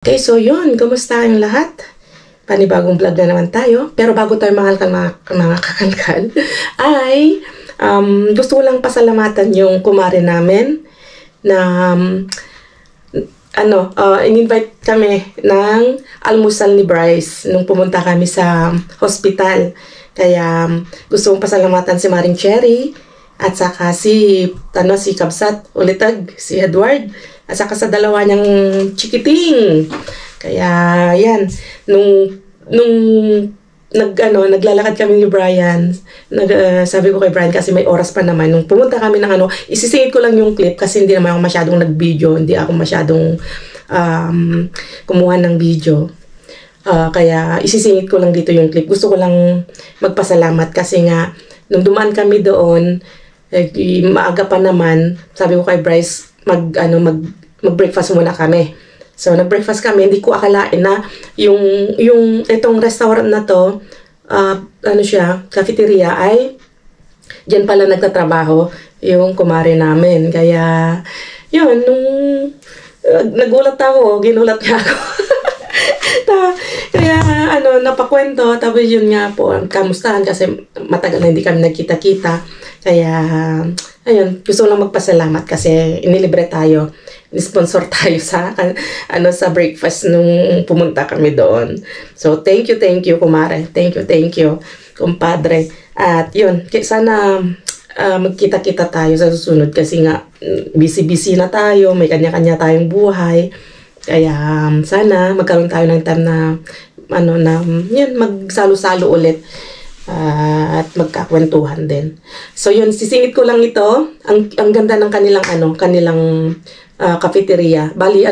Okay, so yun, kumusta ang lahat? Panibagong vlog na naman tayo. Pero bago tayo mga kakalkal, ay gusto ko lang pasalamatan yung kumare namin na in-invite kami ng almusal ni Bryce nung pumunta kami sa hospital. Kaya gusto kong pasalamatan si Maring Cherry at saka si Kabsat Ulitag, si Edward. At saka sa dalawa niyang chikiting. Kaya, yan. Nung naglalakad kami ni Brian, sabi ko kay Brian kasi may oras pa naman. Nung pumunta kami ng isisingit ko lang yung clip kasi hindi naman ako masyadong nag-video. Hindi ako masyadong kumuha ng video. Kaya isisingit ko lang dito yung clip. Gusto ko lang magpasalamat kasi nga, nung dumaan kami doon, maaga pa naman, sabi ko kay Bryce, mag-breakfast muna kami. So, nag-breakfast kami. Hindi ko akalain na itong restaurant na to, cafeteria ay diyan pala nagtatrabaho yung kumare namin. Kaya, yun, nung nagulat ako, ginulat niya ako. Kaya, napakwento. Tapos yun nga po, kamustahan kasi matagal na hindi kami nagkita-kita. Kaya, ayun, gusto lang magpasalamat kasi inilibre tayo, sponsor tayo sa breakfast nung pumunta kami doon. So, thank you, kumare. Thank you, kumpadre. At yun, sana magkita-kita tayo sa susunod kasi nga, busy-busy na tayo, may kanya-kanya tayong buhay. Kaya, sana magkaroon tayo ng time na, yan, magsalo-salo ulit. At magkakwentuhan din. So yun, sisingit ko lang ito. Ang ganda ng kanilang cafeteria. Bali,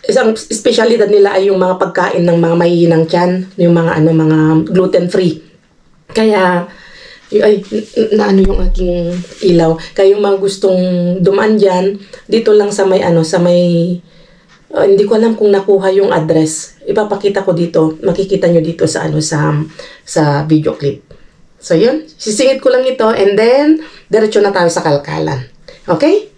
isang specialidad nila ay yung mga pagkain ng mga mahihinang tiyan, yung mga mga gluten-free. Kaya yung aking ilaw. Kaya yung mga gustong dumaan diyan, dito lang sa may hindi ko alam kung nakuha yung address. Ipapakita ko dito. Makikita nyo dito sa video clip. So yun, sisingit ko lang ito and then diretso na tayo sa kalkalan. Okay?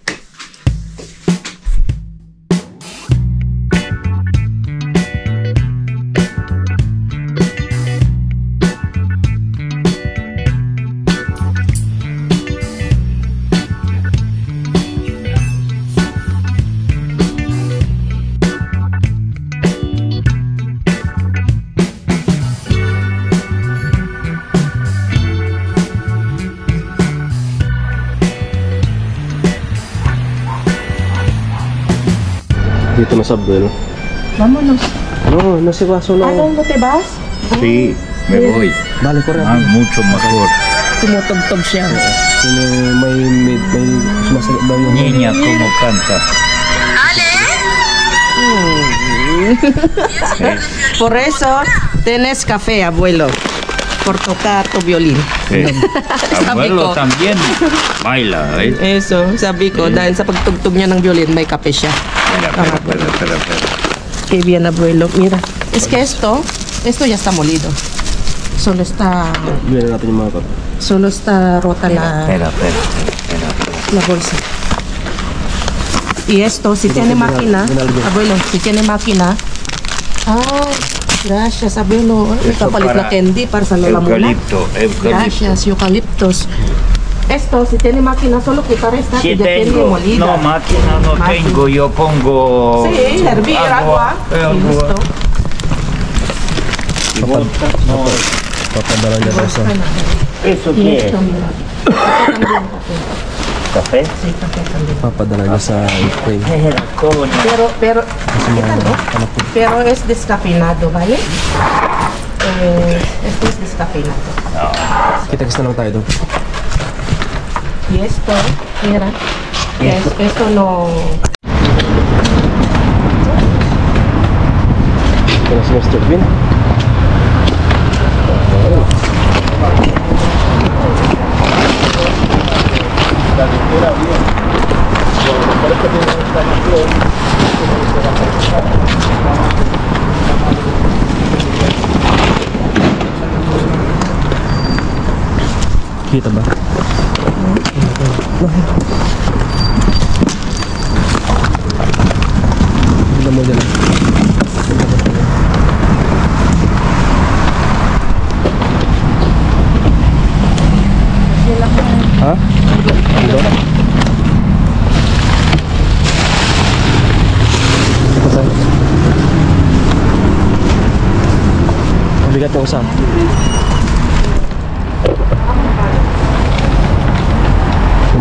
Dito na sa Bel. Vámonos. No, nasa vaso na. ¿A dónde te vas? Sí, me voy. Dale, corre. Mucho mejor. Tumutugtog siya. May sumasagot daw yung Niña, ¿cómo canta? Por eso tienes café, abuelo. Por tocar tu violín. Sí. Abuelo también baila, ¿eh? Eso, sabi ko, dahil sa pagtugtog niya ng violin, may kape siya. Espera. Qué bien, abuelo. Mira, es que esto ya está molido. Solo está rota Espera. la bolsa. Y esto, si tiene máquina, abuelo, si tiene máquina. Gracias, abuelo. Ipapalit na candy para sa lola muna. Eucalipto. Gracias, eucaliptos. Esto, si tiene máquina, solo quitar esta Sí que ya tiene tengo. molida. No, máquina no tengo. Yo pongo Sí, hervir agua. Y listo. Y vodka. No. papadala niya tayo sa ¿Eso Y qué es? esto, mira. Esto también café. ¿Café? Sí, café también. papadala niya sa Ukraine. Coño. Pero, pero es descafeinado, ¿vale? Esto es descafeinado. Kita-kits na lang tayo doon. Y esto, mira, esto no... Ito na si Mr. Vin. Kita ba? mo dyan. Ha? Dito? Ito saan? Mabigat yung usap.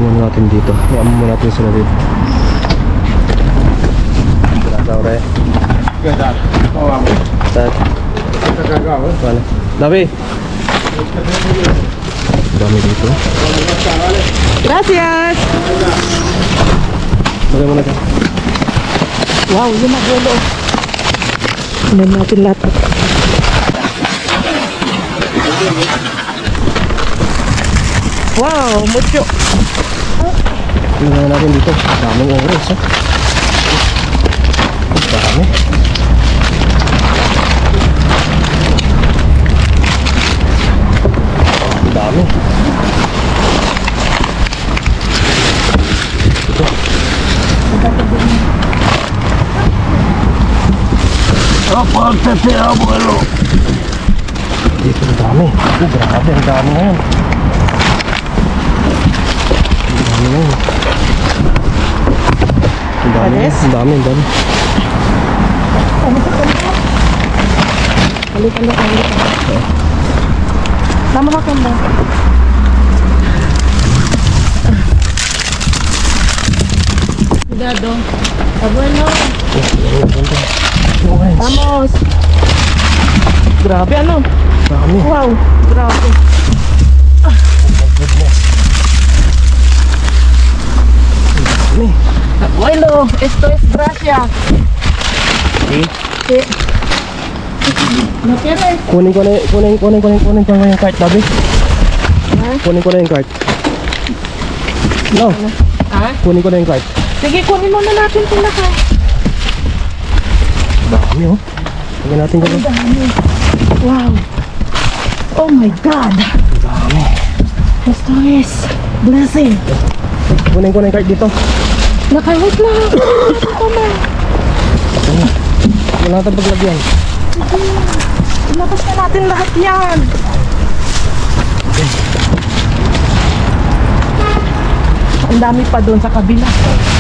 Muna natin dito. Iamon muna natin sila dito. Ore. Ganda. Oh, amo. Sat. Kagagawa. Wala. Labi. Dami dito. Gracias! Bagay mo natin. Wow, yun ang dulo. Tignan natin lahat. Wow, mucho. Tingnan natin dito. Daming oras ha. Dami. Dami. Ito. Apa kasi abuelo? Dito ang dami. Grabe, ang dami ngayon. Ang dami ngayon. Ang dami, ang dami, ang dami. Halik. Tama ka kanda. Cuidado. Abuelo. Vamos. Grabe ano? Dami. Wow, grabe. Dami. Abuelo, esto es gracia. Okay. Sí. ¿No quieres? Kunin ko na yung cart, Dabi. Kunin ko na yung cart. No, Ha? kunin ko na yung cart. Sige, kunin mo na natin sila ka. Dami oh. Lagyan natin ko. Dami. Wow. Oh my God. Dami. Esto es blessing. Kunin ko na yung cart dito. Nakawit lang. Ito na. Wala natin paglagyan. Ilabas na natin lahat yan. Ang dami pa doon sa kabila.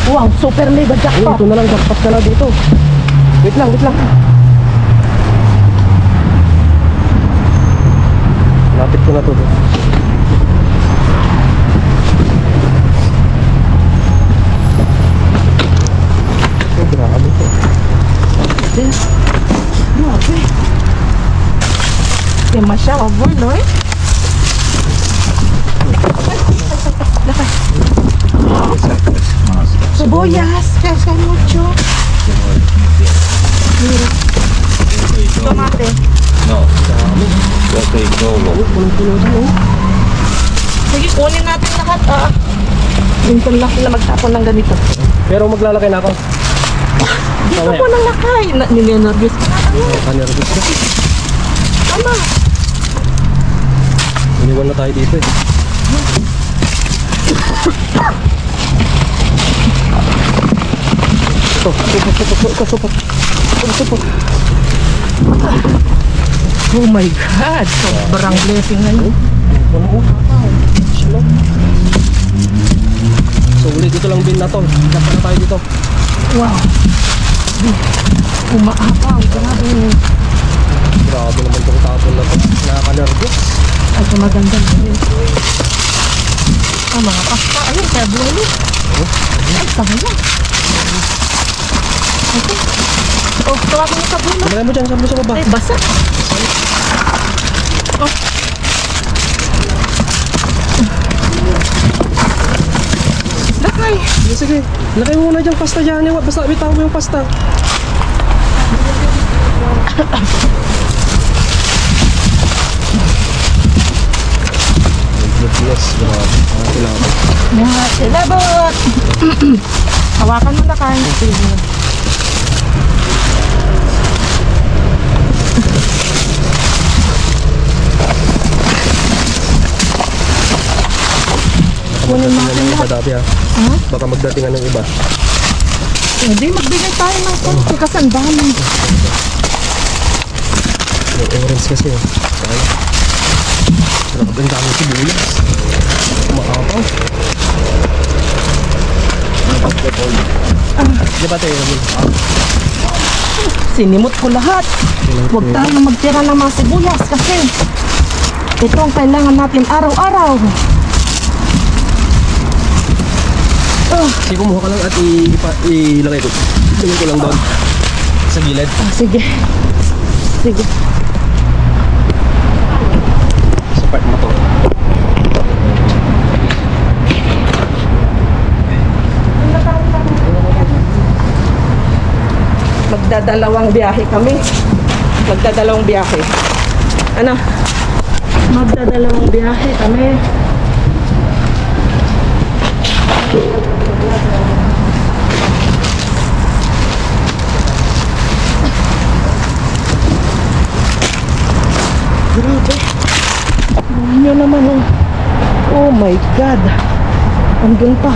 Wow, super mega Ay, jackpot. ito na lang, jackpot ka na dito. Wait lang. Lapit ko na to. Oh, grabe to. Grabe. Demasiado bueno, eh. Cebollas, que hay mucho. Mira. Tomate. No. Yo te solo. Sige, kunin natin lahat, ah. Minsan lang sila magtapon ng ganito. Pero maglalakay na ako. Dito po nang lakay. Ninenervous ka na. Kanervous ko. Tama. Iniwan na tayo dito eh. Ito. Oh my God. Sobrang blessing na yun. So ulit dito lang bin na to. Dapat na tayo dito. Wow. Umaapaw. Grabe. Grabe naman itong tapon na to. Nakaka-nervous. Ay, maganda na yun. Ah, mga pasta. Ayun, kaya buwalo. Ay, sayang. Okay. Oh, tawagin mo sa bulo. Malay mo dyan, sabi mo sa baba. Ay, basa. Oh. Lakay. Sige, lagay mo muna dyan pasta dyan. Basta bitaw mo yung pasta. Yes, grabe. Kailangan. Mga silabot. Hawakan mo na kain. Kunin mo Magdatingan ng iba dati ha. Baka magdatingan ng iba. Hindi, magbigay tayo ng konti kasi ang dami. May orange kasi oh. Ay. Sarap ang dami sibuyas. Makapaw. Di ba tayo? Sinimot ko lahat. Huwag tayo magtira ng mga sibuyas kasi ito ang kailangan natin araw-araw. Sige, kumuha ka lang at ilagay ko. Ilagay ko lang doon. Sa gilid. Sige. Sige. Sa part mo to. Magdadalawang biyahe kami. Magdadalawang biyahe. Ano? Magdadalawang biyahe kami. Grabe. Yun naman oh. Oh my God. Andun pa.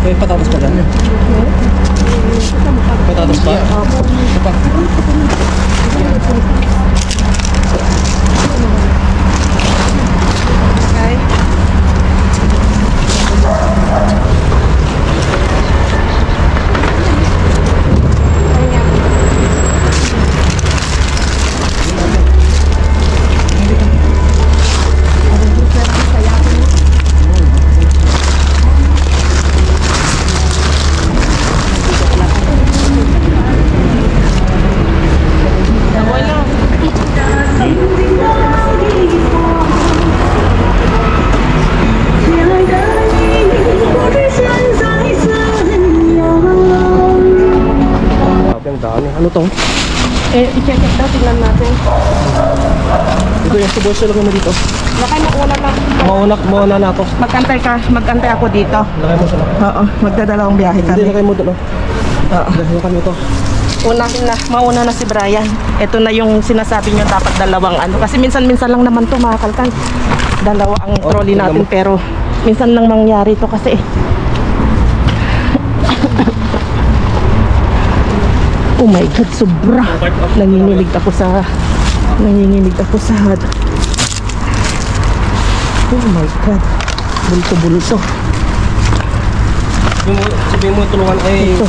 May patatas pa dyan. Patatas pa? Ito pa. Ano to? I-check it daw, tingnan natin. Ito yung sibuyas na lagay mo dito. Lakay mo una lang. Mauna na ako. Magkantay ako dito. Lagay mo sila. Oo, magdadalawang biyahe Hindi, kami. lagay mo doon. Oo. Lagay kami ito. Mauna na si Brian. Ito na yung sinasabi nyo dapat dalawang ano. Kasi minsan-minsan lang naman ito mga kalkan. Dalawa ang trolley natin pero minsan lang mangyari ito kasi oh my God, sobra. Nanginginig ako sa oh my God. Bulto-bulto. Sabihin mo tulungan ay... Ito.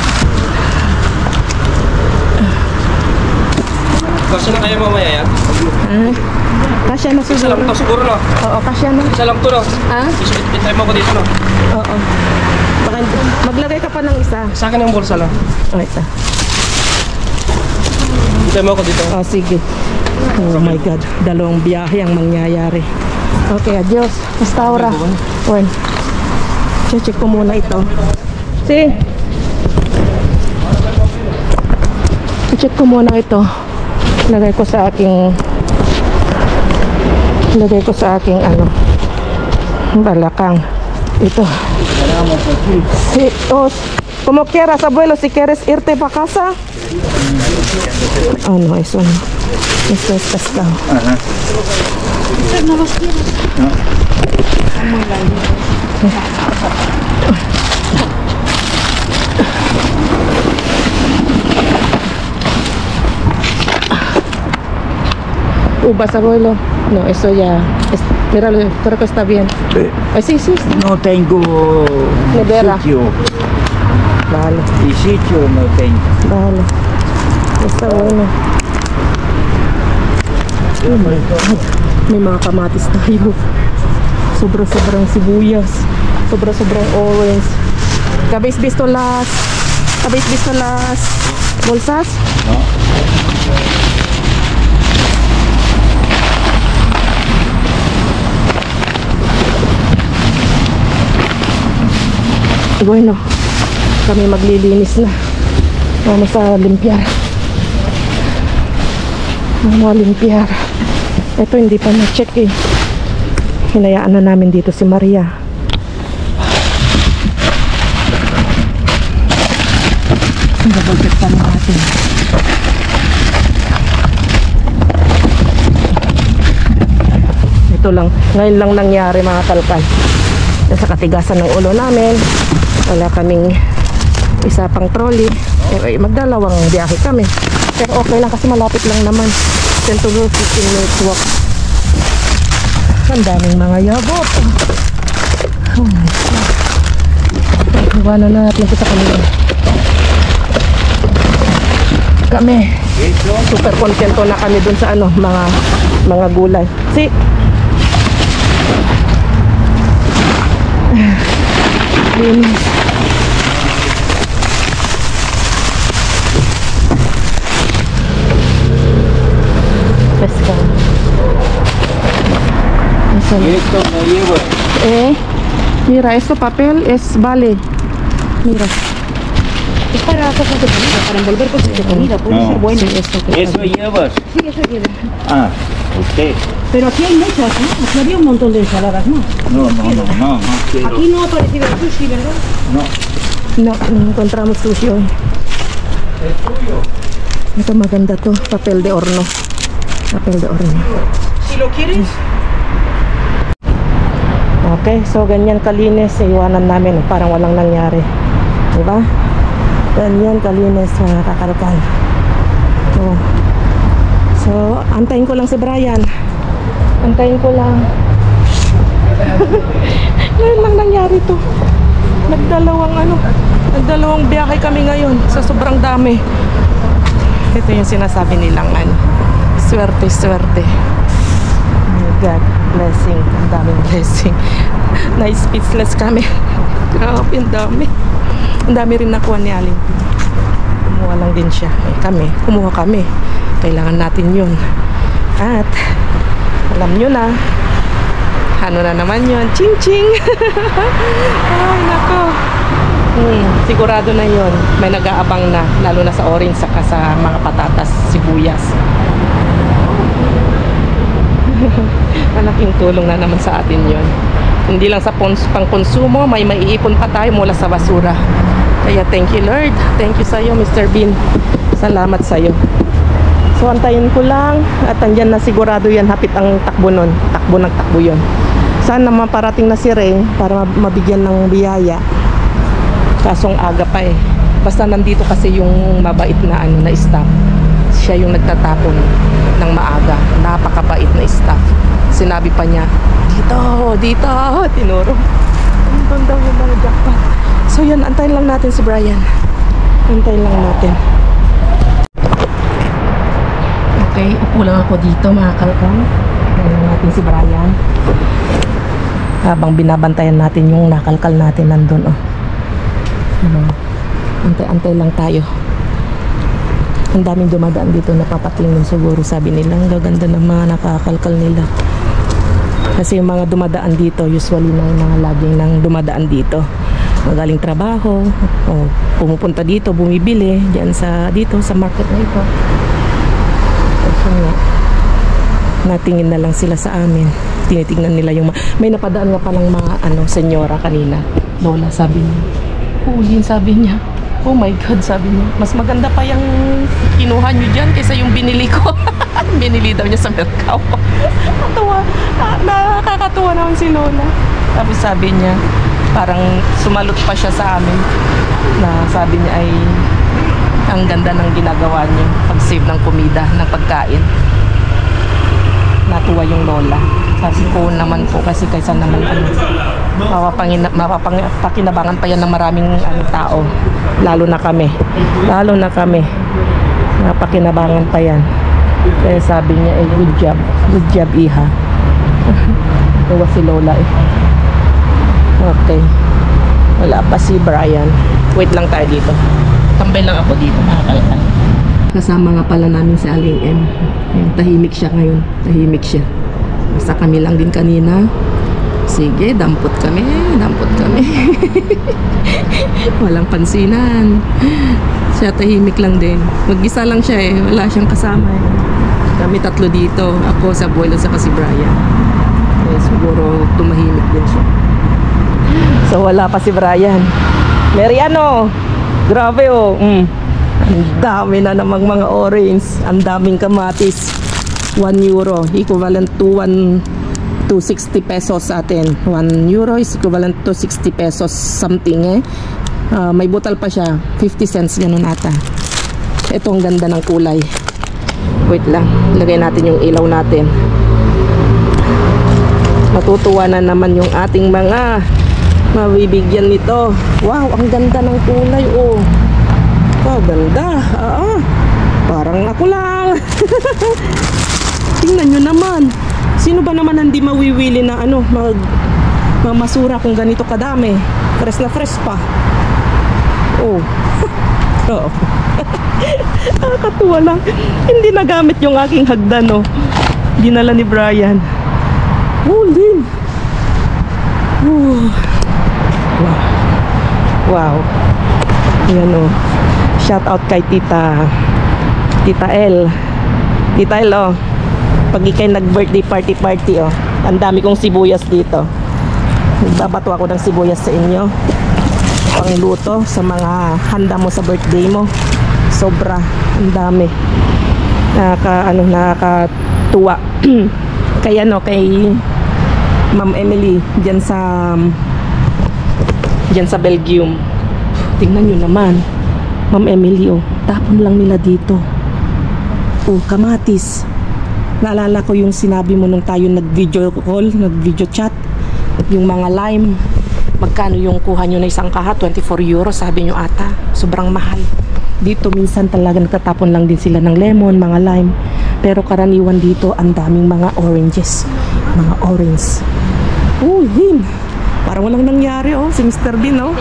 Kasi na kaya mamaya yan? Kasya na Isa lang siguro. to siguro no? Oo, kasya na. Isa lang to no? Itry mo ko dito no? Oo. Baka maglagay ka pa ng isa. Sa akin yung bulsa lang. Oh, ito. Itry mo ko dito. Oh, sige. Oh my God. Dalawang biyahe ang mangyayari. Okay, adios. Restaura. One. Check ko muna ito. See? Check ko muna ito. Lagay ko sa aking ano balakang ito. Como quieras, abuelo, si quieres irte pa casa. Oh no, eso no. Esto es pescado. No los quieres. No. uvas, abuelo. No, eso ya. Míralo, creo que está bien. Ay, sí, sí. No tengo Nevera. sitio. Vale, Y sitio no tengo. vale. Está bueno. May mga kamatis tayo. Sobra-sobrang sibuyas. Sobra-sobrang orange. ¿Habéis visto las bolsas? No. Bueno, kami maglilinis na. Vamos a limpiar. Vamos a limpiar. Ito hindi pa na-check eh. Hinayaan na namin dito si Maria. Double-check pa natin. Ito lang, ngayon lang nangyari mga kalkal. Sa katigasan ng ulo namin, wala kaming isa pang trolley. Pero magdalawang biyahe kami. Pero okay lang kasi malapit lang naman. 10 to 15 minutes walk. Ang daming mga yabot. Oh my God. Iwanan na natin ito sa kanila. Kami super kontento na kami dun sa ano, mga gulay. Si linis. Pesca. Y esto me lleva. Mira, esto papel es vale. Mira. Es para cosas de comida, para envolver cosas de comida, puede No. ser bueno. Sí, esto que Eso llevas. Sí, eso lleva. Ah, usted. Pero aquí hay muchas, ¿no? Aquí había un montón de ensaladas, ¿no? No quiero. Aquí no ha aparecido el sushi, ¿verdad? No. No, encontramos sushi hoy. Ito maganda to, papel de horno. Papel de horno. Si lo quieres. Okay, so ganyan kalinis, iwanan namin, parang walang nangyari. Diba? Ganyan kalinis mga kakalkal. Oh. So, antayin ko lang si Brian. Antayin ko lang. Ngayon lang nangyari to. Nagdalawang biyahe kami ngayon sa sobrang dami. Ito yung sinasabi nilang swerte, swerte. Oh God, blessing. Ang daming blessing. Na-speechless kami. Grabe, ang dami. Ang dami rin nakuha ni Aling. Kumuha lang din siya. Kumuha kami. Kailangan natin yun. At alam nyo na, ano na naman yun, ching ching. Ay nako, sigurado na yun, may nag-aabang na, lalo na sa orange saka sa mga patatas, sibuyas. Malaking tulong na naman sa atin yun. Hindi lang sa pang-konsumo, may maiipon pa tayo mula sa basura. Kaya thank you Lord, thank you sa'yo Mr. Bean, salamat sa'yo. So antayin ko lang at andyan na sigurado yan, hapit ang takbo nun, takbo yun. Sana maparating na si Ray para mabigyan ng biyaya. Kasong aga pa eh. Basta nandito kasi yung mabait na na staff. Siya yung nagtatapon ng maaga. Napakabait na staff. Sinabi pa niya, dito, tinuro. Doon daw yung mga jackpot. So yun, antayin lang natin si Brian. Antayin lang natin. Okay, upo lang ako dito mga kalkal. Antayin natin si Brian. Habang binabantayan natin yung nakalkal natin nandun, oh. Antay-antay lang tayo. Ang daming dumadaan dito, napapatingin siguro, sabi nila. Ang gaganda ng mga nakakalkal nila. Kasi yung mga dumadaan dito, usually na yung mga laging nang dumadaan dito. Magaling trabaho, o pumupunta dito, bumibili, dyan dito sa market na ito. Kasi nga, natingin na lang sila sa amin. Tinitingnan nila yung may napadaan nga palang mga senyora kanina. Lola, sabi niya. Hulin, sabi niya. Oh my God, sabi niya. Mas maganda pa yung kinuha niyo dyan kaysa yung binili ko. Binili daw niya sa Mercao. Nakakatuwa naman si Lola. Tapos sabi niya, parang sumalot pa siya sa amin. Na sabi niya ay ang ganda ng ginagawa niyo. Pag-save ng komida, ng pagkain. natuwa yung lola. Kasi ko naman po, kasi kaysa naman mapapakinabangan pa yan ng maraming tao. Lalo na kami. Napakinabangan pa yan. Kaya sabi niya, good job iha. Tawa si lola eh. Okay, wala pa si Brian. Wait lang tayo dito, tambay lang ako dito mga kalkan. Kasama nga pala namin si Aling M. Tahimik siya ngayon, basta kami lang din kanina. Sige, dampot kami. Walang pansinan. Siya tahimik lang din. Mag-isa lang siya eh. Wala siyang kasama eh. Kami tatlo dito. Ako, sa abuelo, saka si Brian. Eh, siguro tumahimik din siya. So wala pa si Brian. Meriano. Grabe oh. Ang dami na namang mga orange. Ang daming kamatis. 1 euro. Equivalent to 260 pesos sa atin. 1 euro is equivalent to 60 pesos something eh. May butal pa siya. 50 cents ganun ata. Ito ang ganda ng kulay. Wait lang. Lagay natin yung ilaw natin. Matutuwa na naman yung ating mga mabibigyan nito. Wow, ang ganda ng kulay oh. Wow, ganda. Parang ako lang. Tingnan nyo naman. Sino ba naman hindi mawiwili na mamasura kung ganito kadami? Fresh na fresh pa. Oh. Oo. Nakakatuwa lang. Hindi nagamit yung aking hagdan oh. Dinala ni Brian. Din. Wow. Yan o. Shout out kay Tita L. Tita L oh. Pag ikay nag-birthday party oh. Ang dami kong sibuyas dito. Nagbabato ako ng sibuyas sa inyo. Pangluto sa mga handa mo sa birthday mo. Sobra. Ang dami. Nakakatuwa. Kay Ma'am Emily dyan sa Belgium. Tingnan nyo naman, Ma'am Emily oh, tapon lang nila dito. Oh, kamatis. Naalala ko yung sinabi mo nung tayo nag-video call, nag-video chat. Yung mga lime, magkano yung kuha nyo na isang kaha? 24 euro sabi nyo ata. Sobrang mahal. Dito minsan talaga nagtatapon lang din sila ng lemon, mga lime. Pero karaniwan dito ang daming mga oranges. Mga orange. Din. Parang walang nangyari oh. Si Mr. Bean oh.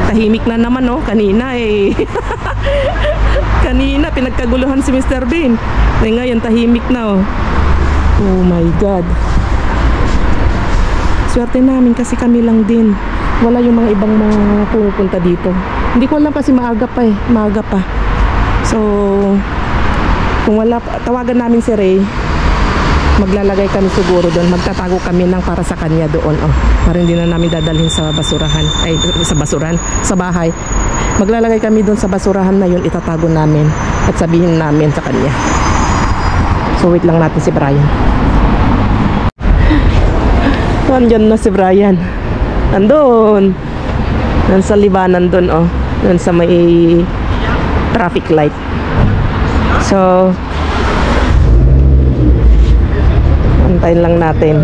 Tahimik na naman oh. Kanina eh. Kanina pinagkaguluhan si Mr. Bean. Ngayon tahimik na oh. Oh my God. Swerte namin kasi kami lang din. Wala yung mga ibang mga pumupunta dito. Hindi ko alam kasi maaga pa eh. Maaga pa. So kung wala, tawagan namin si Ray. Maglalagay kami siguro doon. Magtatago kami ng para sa kanya doon oh. Para hindi na namin dadalhin sa basurahan. Ay, sa basuran, sa bahay. Maglalagay kami doon sa basurahan na yun. Itatago namin at sabihin namin sa kanya. So wait lang natin si Brian. Andyan na si Brian. Andun. Nasa libanan doon oh. Doon sa may traffic light. So antayin lang natin.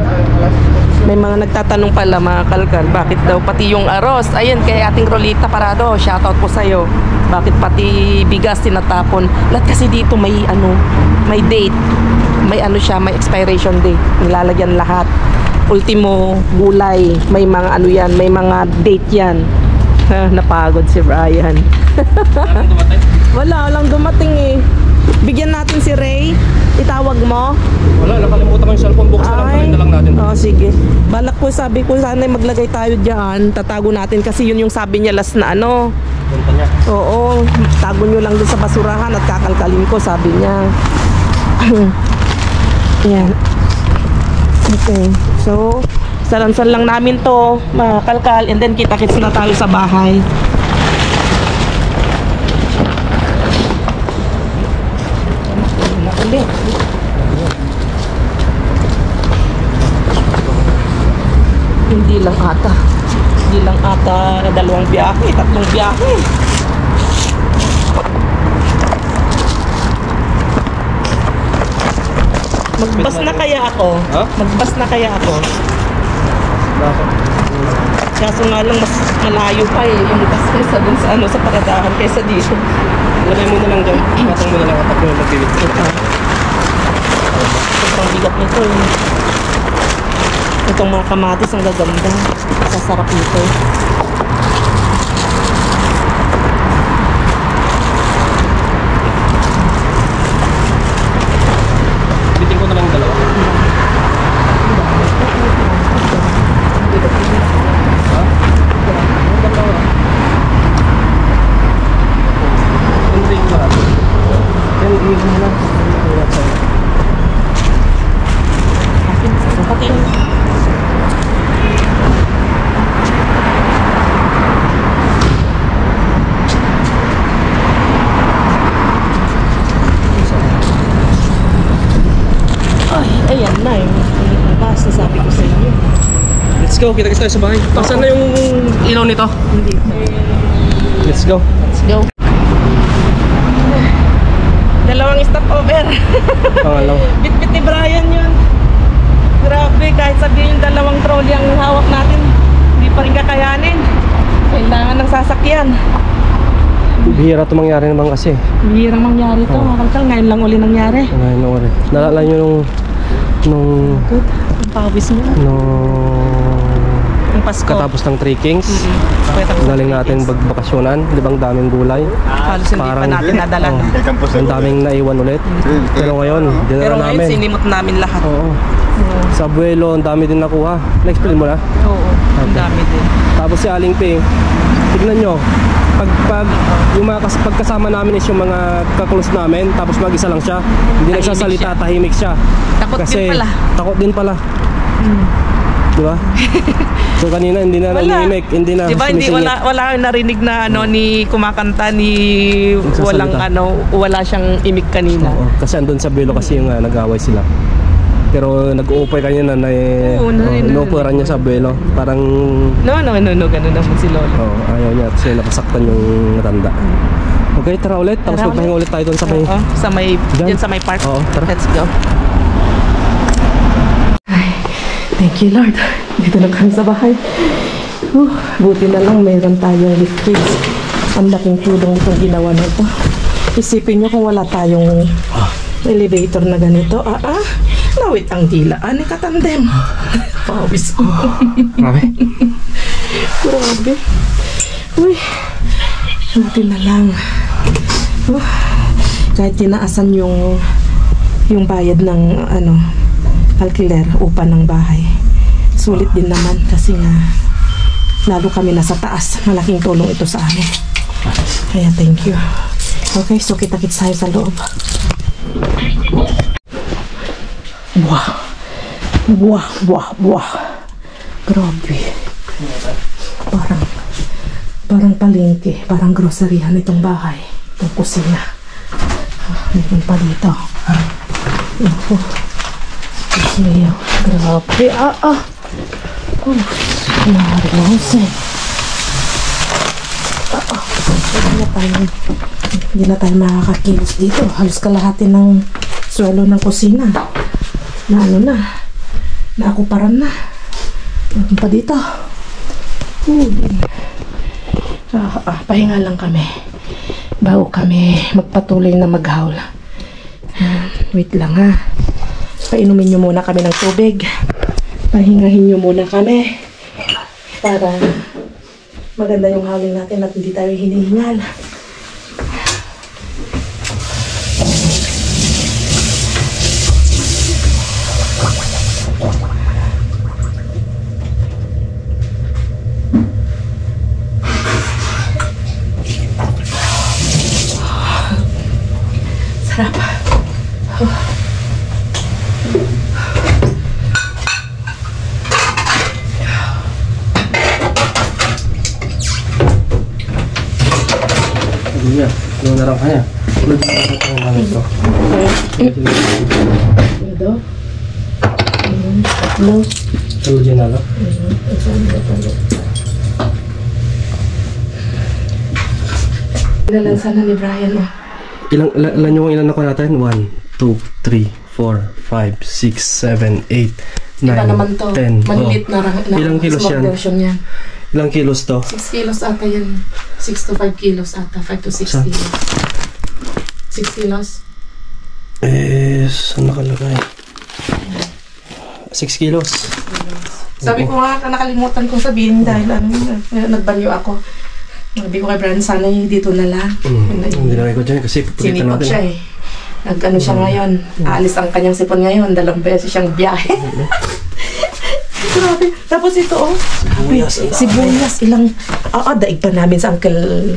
May mga nagtatanong pala mga kalkal, bakit daw pati yung arroz, ayan kay ating Rolita Parado, shoutout po sa'yo, bakit pati bigas tinatapon. Lahat kasi dito may may date, may siya, may expiration date, nilalagyan lahat. Ultimo gulay, may mga yan, may mga date yan. Napagod si Brian. Wala lang dumating eh. Bigyan natin si Ray. Itawag mo. Wala, nakalimutan ko yung cellphone box na lang. Na lang natin. Oh, sige. Balak ko, sabi ko sana maglagay tayo diyan. Tatago natin kasi yun yung sabi niya last na Punta niya. Oo, tago nyo lang dun sa basurahan at kakalkalin ko, sabi niya. Yan. Okay. So, salansan lang namin to, makalkal, and then kita-kits na tayo sa bahay. Hindi lang ata 2 biyahe, 3 biyahe. Magbas na kaya ako? Ha? Magbas na kaya ako? Bakit? Kaso nga lang mas malayo pa eh. Yung bus kaysa dun sa ano, sa paradahan kaysa dito. Lagay mo na lang dyan. Patong mo na lang kapag yung magbiwit. Sobrang bigat nito eh. Itong mga kamatis ang gaganda. Sasarap nito. Bitin ko na lang dalawa. Ha? Dalawa. Hindi ko lahat. Yan, iwan mo lang. Akin, pati yun. Ay, ayan na eh. Ang bus na sabi ko sa inyo. Let's go, kita-kita tayo sa bahay. Saan na yung ilaw nito? Hindi. Let's go. Let's go. Dalawang stopover. Pangalaw. Bit-bit ni Brian yun. Grabe, kahit sabihin yung dalawang trolley ang hawak natin, hindi pa rin kakayanin. Kailangan ng sasakyan. Bihira ito mangyari naman kasi. Bihirang mangyari to. Oh. Kalkal, ngayon lang uli nangyari. Ngayon na rin. Nalala nyo nung Good. Ang pawis mo. Ang Pasko. katapos ng 3 Kings. Galing natin bagbakasyonan. Di ba ang daming gulay? Halos hindi pa natin nadala. Oh, ang daming naiwan ulit. Pero ngayon, dinala Pero ngayon, namin. sinimot namin lahat. Oo. Sa Buelo, ang dami din nakuha. Na-explain mo na? Oo, ang dami din. Tapos si Aling Ping, tignan nyo, pag yung mga pagkasama namin is yung mga kaklose namin, tapos mag-isa lang siya, hindi Tahimik nagsasalita, siya. tahimik siya. Takot Kasi, din pala. Takot din pala. Di ba? So kanina hindi na nanimik, hindi na Diba, hindi, sumisingit. wala kang narinig na ano ni kumakanta ni Nagsasalita. walang ano, wala siyang imik kanina. Oo, kasi andun sa Buelo kasi yung nag-away sila. Pero nag-uupay kanina na Oo, inuupuran niya sa Buelo. Parang No, ganun naman si Lolo. ayaw niya kasi napasaktan yung matanda. Okay, tara ulit. Tapos Tara magpahinga ulit tayo doon sa may... Oo, sa may, Diyan. dyan sa may park. Oo, tara. Let's go. Ay, thank you Lord. Dito na kami sa bahay. Buti na lang meron tayong lift cage. Ang laking tulong itong ginawa na ito. Isipin nyo kung wala tayong elevator na ganito. Nawit ang dila. Ani katandem. Pawis ko. Grabe. Grabe. Uy. Buti na lang. Kahit tinaasan yung bayad ng alkiler, upa ng bahay. Sulit din naman kasi nga lalo kami nasa taas. Malaking tulong ito sa amin. Kaya thank you. Okay, so kita-kits tayo sa loob. Buah. Grabe. Parang palengke, parang groceryhan itong bahay. Itong kusina. Meron pa dito. Naku. Grabe. Marlos. Hindi na tayo makakakilos dito. Halos kalahati ng suelo ng kusina. Naakuparan na. Meron pa dito. Pahinga lang kami bago kami magpatuloy na maghaul. Wait lang ha. Painumin nyo muna kami ng tubig. Pahingahin nyo muna kami para maganda yung hauling natin at hindi tayo hinihingal. Sarap. Iya, lu narang kaya. Lu narang ito. Ito. Tatlo. Lu dyan na, no? Ilan sana ni Brian, oh. Ilan yung ilan ako natin? 1, 2, 3, 4, 5, 6, 7, 8, 9, Iba naman to. 10. Malilit na Ilang kilos small yan? version yan. Ilang kilos to? 6 kilos ata yan. 6 to 5 kilos ata. 5 to 6 Sa? kilos. 6 kilos. Saan nakalagay? 6 kilos. Sabi ko nga, nakalimutan kong sabihin dahil nagbanyo ako. Sabi ko kay Brian, sana dito na lang. Hindi na ko dyan kasi pagkita Sinipot natin. siya eh. Nag-ano siya ngayon. Aalis ang kanyang sipon ngayon. 2 beses siyang biyahe. Grabe. Tapos ito oh. Sibuyas. Ilang, daig pa namin sa Uncle,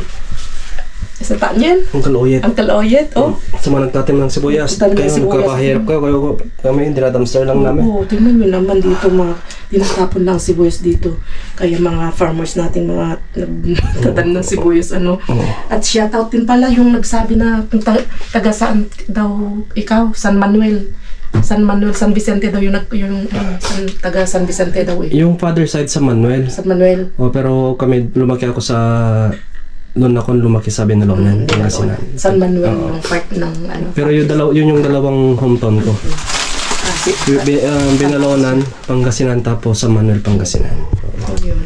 sa Tanyan. Uncle Oyet. Uncle Oyet, oh. Sa mga nagtatim ng sibuyas. Nagtatim ng Kaya sibuyas. nagkakahirap ka. Kaya kami, dinadamster lang namin. Oo, tingnan nyo naman dito mga tinatapon lang sibuyas dito. Kaya mga farmers natin, mga nagtatanim ng sibuyas, ano. At shoutout din pala yung nagsabi na kung taga saan daw ikaw, San Manuel, San Vicente daw yung taga San Vicente daw eh. Yung father side sa Manuel. San Manuel. Oh, pero kami lumaki ako sa noon ako lumaki sa Binalonan, Pangasinan. San Manuel yung part ng ano. Pero yun yung dalawang hometown ko. Binalonan, Pangasinan, tapos San Manuel, Pangasinan. Yun.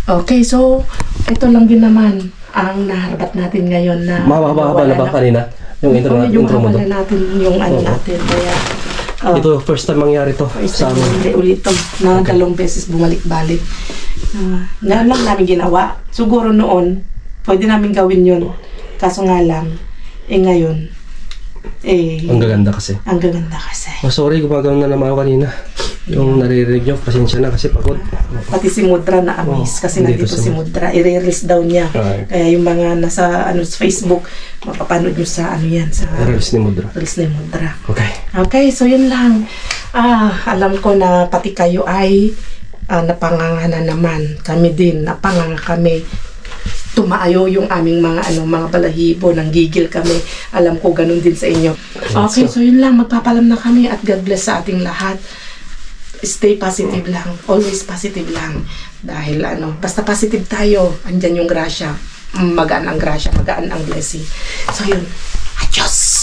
Okay, so ito lang din naman ang naharap natin ngayon na Mahaba na ba kanina? Yung intro mo wala doon. natin yung ano natin. Kaya Ito, first time mangyari to sa amin. hindi ulit to na 2 beses bumalik-balik. Ngayon lang namin ginawa. Siguro noon, pwede namin gawin yun. Kaso nga lang, ngayon, Ang gaganda kasi. ang gaganda kasi. Oh, sorry, gumagano na naman ako kanina. Yung naririnig nyo, pasensya na kasi pagod. Pati si Mudra na amaze kasi dito nandito si si Mudra. I-release daw niya. Okay. Kaya yung mga nasa sa Facebook, mapapanood nyo sa ano yan, sa Reels ni Mudra. Reels ni Mudra. Okay. Okay, so yun lang. Alam ko na pati kayo ay napanganga naman. Kami din, napanganga kami. Tumaayo yung aming mga balahibo, nanggigil kami. Alam ko ganun din sa inyo. Okay, so yun lang. Magpapalam na kami at God bless sa ating lahat. Stay positive lang. Always positive lang. Dahil basta positive tayo, andyan yung grasya. Magaan ang grasya, magaan ang blessing. So yun. Adios!